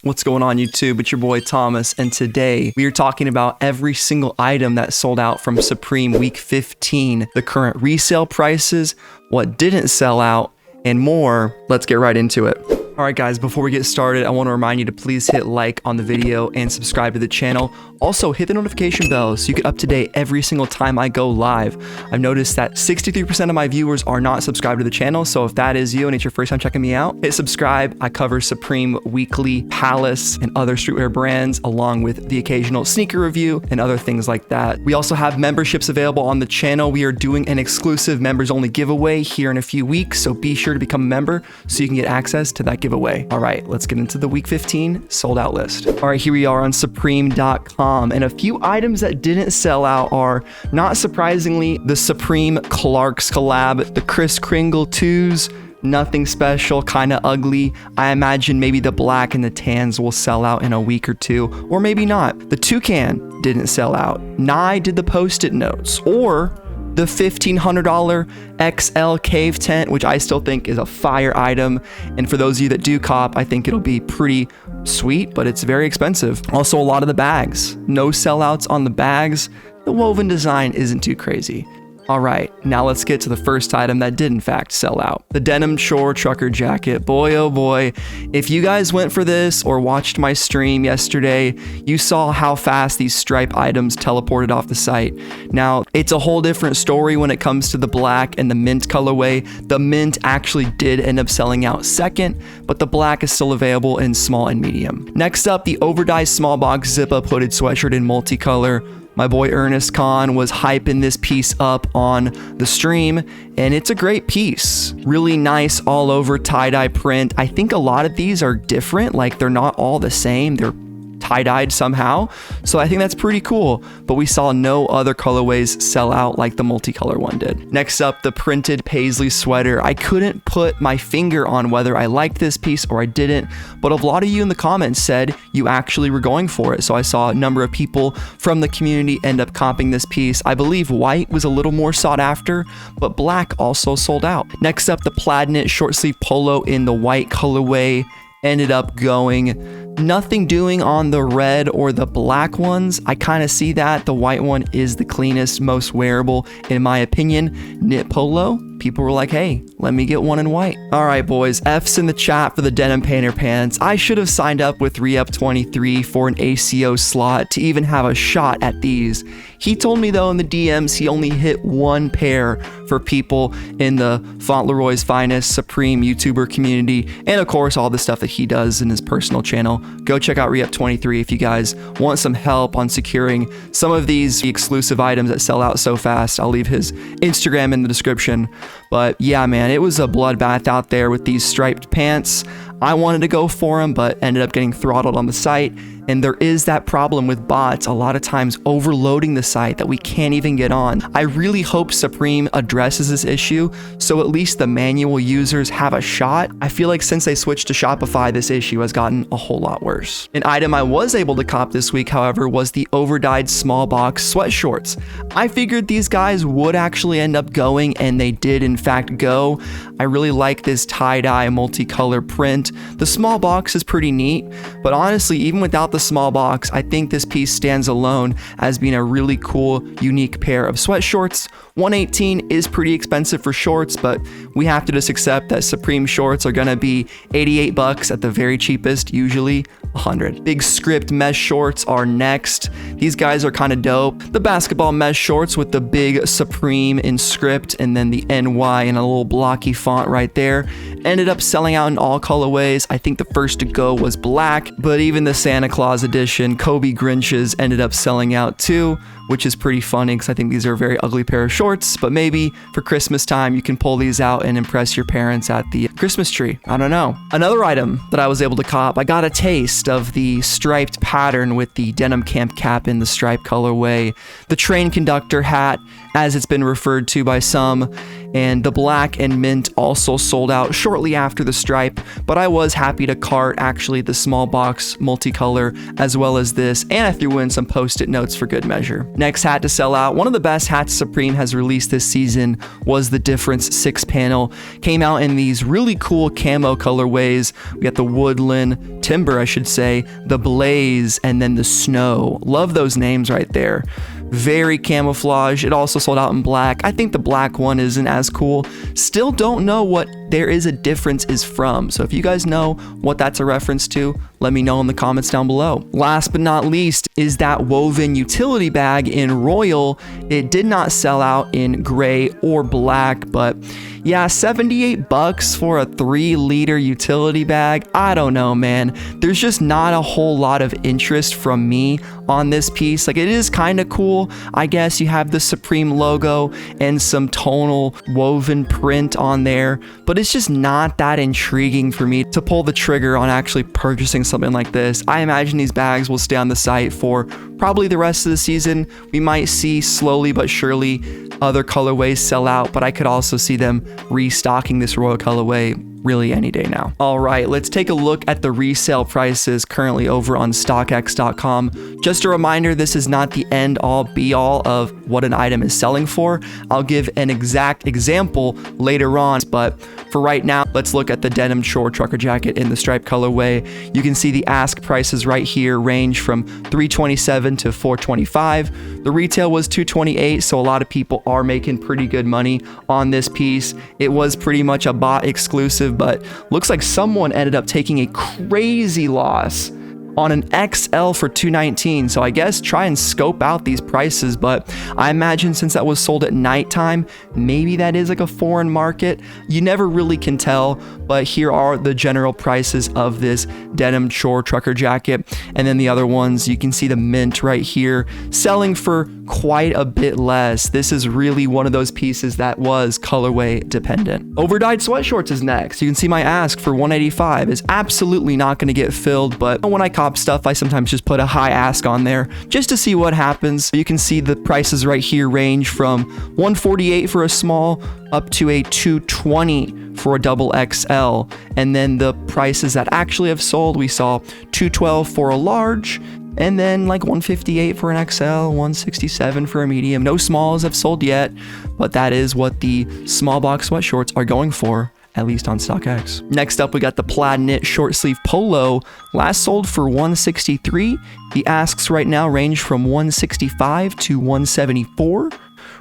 What's going on YouTube? It's your boy Thomas, and today we are talking about every single item that sold out from Supreme week 15, the current resale prices, what didn't sell out, and more. Let's get right into it. Alright guys, before we get started, I want to remind you to please hit like on the video and subscribe to the channel. Also, hit the notification bell so you get up to date every single time I go live. I've noticed that 63% of my viewers are not subscribed to the channel, so if that is you and it's your first time checking me out, hit subscribe. I cover Supreme weekly, Palace, and other streetwear brands, along with the occasional sneaker review and other things like that. We also have memberships available on the channel. We are doing an exclusive members only giveaway here in a few weeks, so be sure to become a member so you can get access to that giveaway. All right, let's get into the week 15 sold out list. All right, here we are on supreme.com, and a few items that didn't sell out are, not surprisingly, the Supreme Clarks collab, the Kris Kringle 2s, nothing special, kind of ugly. I imagine maybe the black and the tans will sell out in a week or two, or maybe not. The Toucan didn't sell out. Nye did the post-it notes, or the $1,500 XL cave tent, which I still think is a fire item. And for those of you that do cop, I think it'll be pretty sweet, but it's very expensive. Also, a lot of the bags. No sellouts on the bags. The woven design isn't too crazy. All right, now let's get to the first item that did in fact sell out. The denim shore trucker jacket. Boy, oh boy. If you guys went for this or watched my stream yesterday, you saw how fast these stripe items teleported off the site. Now, it's a whole different story when it comes to the black and the mint colorway. The mint actually did end up selling out second, but the black is still available in small and medium. Next up, the oversized small box zip-up hooded sweatshirt in multicolor. My boy Ernest Khan was hyping this piece up on the stream, and it's a great piece. Really nice all over tie-dye print. I think a lot of these are different, like they're not all the same. They're tie-dyed somehow, so I think that's pretty cool, but we saw no other colorways sell out like the multicolor one did. Next up, the printed paisley sweater. I couldn't put my finger on whether I liked this piece or I didn't, but a lot of you in the comments said you actually were going for it, so I saw a number of people from the community end up comping this piece. I believe white was a little more sought after, but black also sold out. Next up, the plaid knit short sleeve polo in the white colorway ended up going. Nothing doing on the red or the black ones. I kind of see that. The white one is the cleanest, most wearable, in my opinion. Knit polo. People were like, hey, let me get one in white. All right, boys, F's in the chat for the denim painter pants. I should have signed up with Reup23 for an ACO slot to even have a shot at these. He told me though in the DMs he only hit one pair for people in the Fauntleroy's Finest Supreme YouTuber community, and of course all the stuff that he does in his personal channel. Go check out Reup23 if you guys want some help on securing some of these exclusive items that sell out so fast. I'll leave his Instagram in the description. But yeah, man, it was a bloodbath out there with these striped pants. I wanted to go for them, but ended up getting throttled on the site. And there is that problem with bots a lot of times overloading the site that we can't even get on. I really hope Supreme addresses this issue so at least the manual users have a shot. I feel like since they switched to Shopify, this issue has gotten a whole lot worse. An item I was able to cop this week, however, was the overdyed small box sweat shorts. I figured these guys would actually end up going, and they did in fact go. I really like this tie-dye multicolor print. The small box is pretty neat, but honestly, even without the small box, I think this piece stands alone as being a really cool, unique pair of sweat shorts. $118 is pretty expensive for shorts, but we have to just accept that Supreme shorts are gonna be $88 at the very cheapest, usually $100. Big script mesh shorts are next. These guys are kind of dope. The basketball mesh shorts with the big Supreme in script and then the NY in a little blocky font right there ended up selling out in all colorways. I think the first to go was black, but even the Santa Claus edition Kobe Grinches ended up selling out too, which is pretty funny because I think these are a very ugly pair of shorts, but maybe for Christmas time you can pull these out and impress your parents at the Christmas tree. I don't know. Another item that I was able to cop, I got a taste of the striped pattern with the denim camp cap in the stripe colorway, the train conductor hat, as it's been referred to by some. And the black and mint also sold out shortly after the stripe, but I was happy to cart actually the small box multicolor as well as this, and I threw in some post-it notes for good measure. Next hat to sell out, one of the best hats Supreme has released this season was the Difference 6-panel. Came out in these really cool camo colorways. We got the woodland, timber I should say, the blaze, and then the snow. Love those names right there. Very camouflage. It also sold out in black. I think the black one isn't as cool. Still don't know what There Is a Difference is from. So if you guys know what that's a reference to, let me know in the comments down below. Last but not least is that woven utility bag in Royal. It did not sell out in gray or black, but yeah, 78 bucks for a 3-liter utility bag. I don't know, man. There's just not a whole lot of interest from me on this piece. Like, it is kind of cool. I guess you have the Supreme logo and some tonal woven print on there, but it's just not that intriguing for me to pull the trigger on actually purchasing something like this. I imagine these bags will stay on the site for probably the rest of the season. We might see slowly but surely other colorways sell out, but I could also see them restocking this Royal colorway really any day now. All right, let's take a look at the resale prices currently over on StockX.com. Just a reminder, this is not the end all be all of what an item is selling for. I'll give an exact example later on, but for right now, let's look at the denim chore trucker jacket in the stripe colorway. You can see the ask prices right here range from $327 to $425. The retail was $228, so a lot of people are making pretty good money on this piece. It was pretty much a bot exclusive, but looks like someone ended up taking a crazy loss on an XL for $219. So I guess try and scope out these prices, but I imagine since that was sold at nighttime, maybe that is like a foreign market. You never really can tell, but here are the general prices of this denim chore trucker jacket. And then the other ones, you can see the mint right here selling for quite a bit less. This is really one of those pieces that was colorway dependent. Overdyed sweat shorts is next. You can see my ask for $185 is absolutely not going to get filled, but when I cop stuff, I sometimes just put a high ask on there just to see what happens. You can see the prices right here range from $148 for a small up to a $220 for a double XL. And then the prices that actually have sold, we saw $212 for a large, and then like $158 for an XL, $167 for a medium. No smalls have sold yet, but that is what the small box sweat shorts are going for, at least on StockX. Next up, we got the plaid knit short sleeve polo. Last sold for $163. The asks right now range from $165 to $174.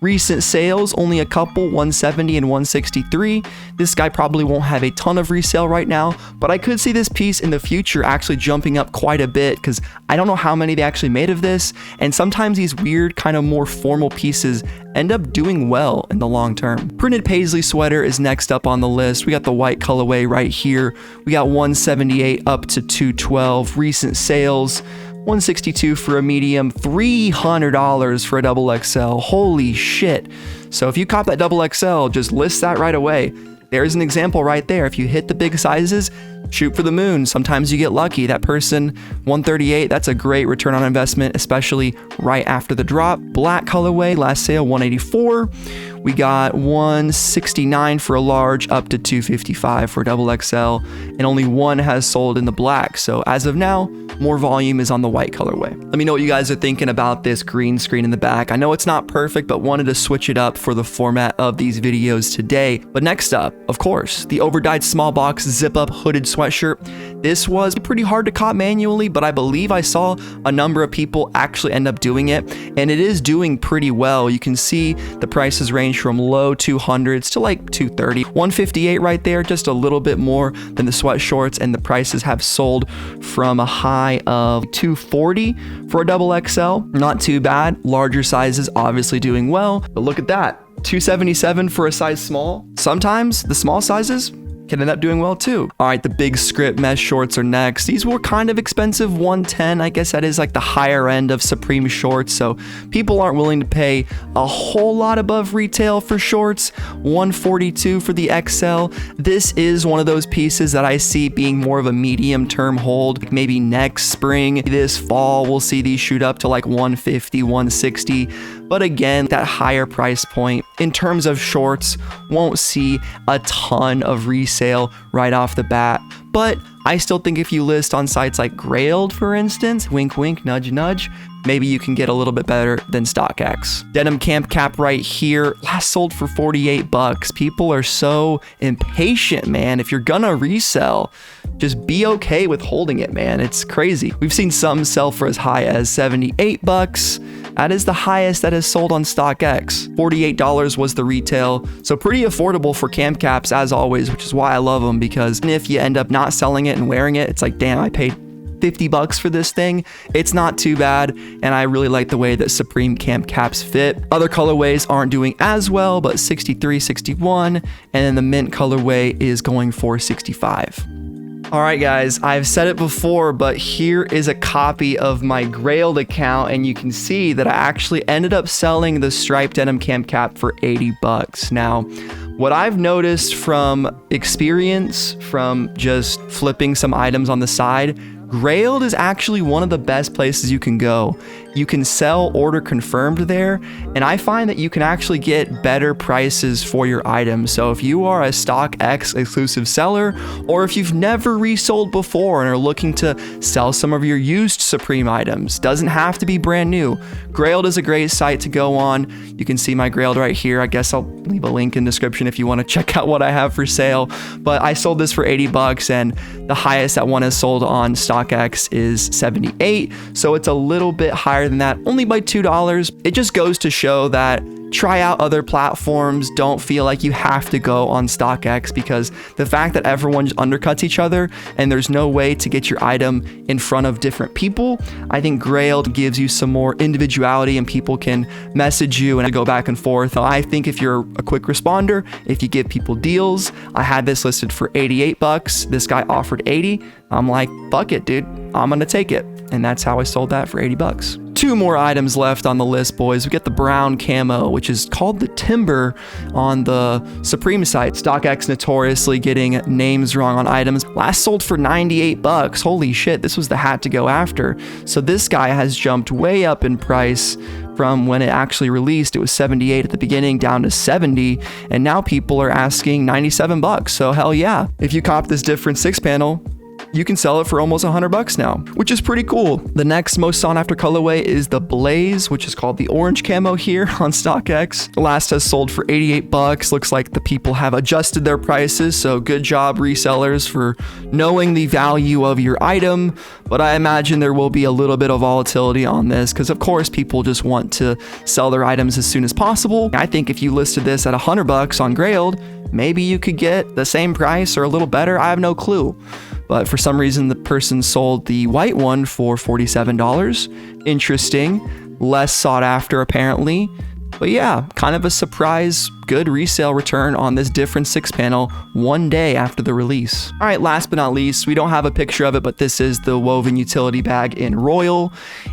Recent sales, only a couple, $170 and $163. This guy probably won't have a ton of resale right now, but I could see this piece in the future actually jumping up quite a bit because I don't know how many they actually made of this, and sometimes these weird kind of more formal pieces end up doing well in the long term. Printed paisley sweater is next up on the list. We got the white colorway right here. We got $178 up to $212. Recent sales, $162 for a medium, $300 for a double XL. Holy shit. So if you cop that double XL, just list that right away. There's an example right there. If you hit the big sizes, shoot for the moon. Sometimes you get lucky. That person, $138, that's a great return on investment, especially right after the drop. Black colorway, last sale, $184. We got $169 for a large, up to $255 for a double XL, and only one has sold in the black. So as of now, more volume is on the white colorway. Let me know what you guys are thinking about this green screen in the back. I know it's not perfect, but wanted to switch it up for the format of these videos today. But next up, of course, the overdyed small box zip up hooded sweatshirt. This was pretty hard to cop manually, but I believe I saw a number of people actually end up doing it, and it is doing pretty well. You can see the prices range from low 200s to like 230. $158 right there, just a little bit more than the sweat shorts, and the prices have sold from a high of $240 for a double XL. Not too bad. Larger sizes obviously doing well, but look at that. $277 for a size small. Sometimes the small sizes can end up doing well too. All right, the big script mesh shorts are next. These were kind of expensive, $110. I guess that is like the higher end of Supreme shorts, so people aren't willing to pay a whole lot above retail for shorts. $142 for the XL. This is one of those pieces that I see being more of a medium term hold. Maybe next spring, this fall, we'll see these shoot up to like $150, $160. But again, that higher price point in terms of shorts won't see a ton of resale right off the bat. But I still think if you list on sites like Grailed, for instance, wink, wink, nudge, nudge, maybe you can get a little bit better than StockX. Denim camp cap right here, last sold for 48 bucks. People are so impatient, man. If you're gonna resell, just be okay with holding it, man. It's crazy. We've seen some sell for as high as 78 bucks. That is the highest that has sold on StockX. $48 was the retail, so pretty affordable for camp caps as always, which is why I love them, because if you end up not selling it and wearing it, it's like, damn, I paid 50 bucks for this thing. It's not too bad, and I really like the way that Supreme camp caps fit. Other colorways aren't doing as well, but 63, 61, and then the mint colorway is going for 65. All right, guys, I've said it before, but here is a copy of my Grailed account, and you can see that I actually ended up selling the striped denim camp cap for 80 bucks. Now, what I've noticed from experience, from just flipping some items on the side, Grailed is actually one of the best places you can go. You can sell order confirmed there, and I find that you can actually get better prices for your items. So if you are a StockX exclusive seller, or if you've never resold before and are looking to sell some of your used Supreme items, doesn't have to be brand new, Grailed is a great site to go on. You can see my Grailed right here. I guess I'll leave a link in the description if you want to check out what I have for sale. But I sold this for 80 bucks, and the highest that one has sold on StockX is 78. So it's a little bit higher than that, only by $2. It just goes to show that try out other platforms. Don't feel like you have to go on StockX, because the fact that everyone just undercuts each other and there's no way to get your item in front of different people, I think Grailed gives you some more individuality and people can message you and go back and forth. I think if you're a quick responder, if you give people deals, I had this listed for 88 bucks. This guy offered 80. I'm like, fuck it, dude. I'm gonna take it. And that's how I sold that for 80 bucks. Two more items left on the list, boys. We get the brown camo, which is called the Timber on the Supreme site. StockX notoriously getting names wrong on items. Last sold for 98 bucks. Holy shit, this was the hat to go after. So this guy has jumped way up in price from when it actually released. It was 78 at the beginning, down to 70, and now people are asking 97 bucks. So hell yeah. If you cop this different 6-panel, you can sell it for almost 100 bucks now, which is pretty cool. The next most sought after colorway is the Blaze, which is called the orange camo here on StockX. The last has sold for 88 bucks. Looks like the people have adjusted their prices, so good job resellers for knowing the value of your item. But I imagine there will be a little bit of volatility on this, because of course people just want to sell their items as soon as possible. I think if you listed this at 100 bucks on Grailed, maybe you could get the same price or a little better. I have no clue. But for some reason, the person sold the white one for $47. Interesting. Less sought after, apparently. But yeah, kind of a surprise, good resale return on this different 6-panel one day after the release. All right, last but not least, we don't have a picture of it, but this is the woven utility bag in Royal,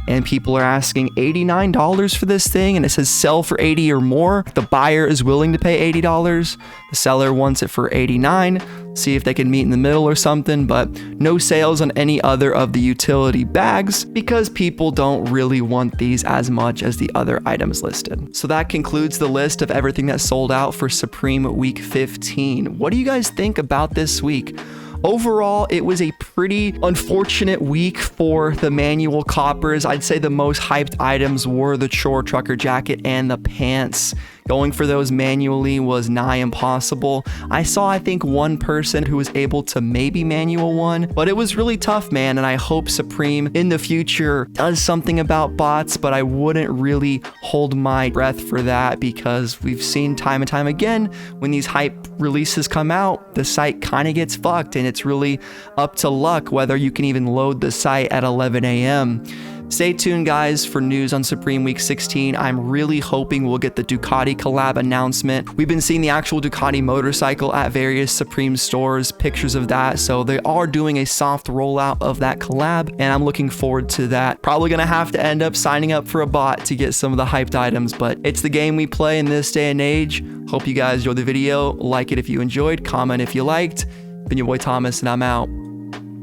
and people are asking $89 for this thing, and it says sell for 80 or more. The buyer is willing to pay $80. The seller wants it for 89. See if they can meet in the middle or something, but no sales on any other of the utility bags because people don't really want these as much as the other items listed. So that concludes the list of everything that sold out for Supreme Week 15. What do you guys think about this week? Overall, it was a pretty unfortunate week for the manual coppers. I'd say the most hyped items were the chore trucker jacket and the pants. Going for those manually was nigh impossible. I saw, I think, one person who was able to maybe manual one, but it was really tough, man. And I hope Supreme in the future does something about bots, but I wouldn't really hold my breath for that, because we've seen time and time again when these hype releases come out, the site kind of gets fucked, and it's really up to luck whether you can even load the site at 11 a.m. Stay tuned, guys, for news on Supreme Week 16. I'm really hoping we'll get the Ducati collab announcement. We've been seeing the actual Ducati motorcycle at various Supreme stores, pictures of that. So they are doing a soft rollout of that collab, and I'm looking forward to that. Probably gonna have to end up signing up for a bot to get some of the hyped items, but it's the game we play in this day and age. Hope you guys enjoyed the video. Like it if you enjoyed, comment if you liked. Been your boy Thomas, and I'm out.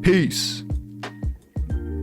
Peace.